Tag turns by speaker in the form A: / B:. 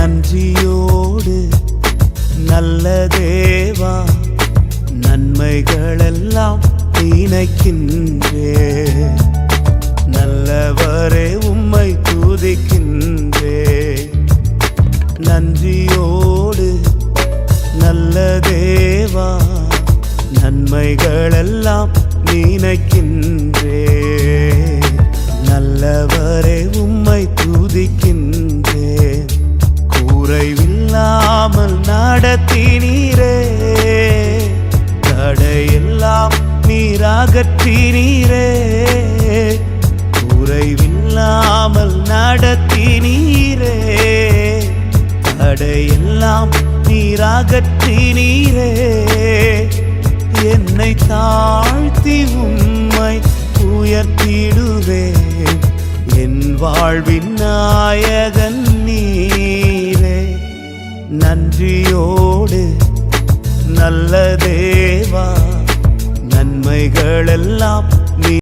A: நன்றியோடு நல்ல தேவா நன்மைகளெல்லாம் நினைக்கின்றே. நல்லவரே உம்மை துதிக்கின்றே. நன்றியோடு நல்ல தேவா நன்மைகளெல்லாம் நினைக்கின்றே. நல்லவரே உம்மை துதிக்கின்றே. குறைவில்லாமல் நடத்தினீரே. தடையெல்லாம் நீராகற்றினீரே. குறைவில்லாமல் நடத்தினீரே. தடையெல்லாம் நீராகற்றினீரே. என்னை தாழ்த்தி உம்மை உயர்த்திடுவேன். என் வாழ்வின் நாயகன் நீரே. நன்றியோடு நல்ல தேவா நன்மைகளெல்லாம்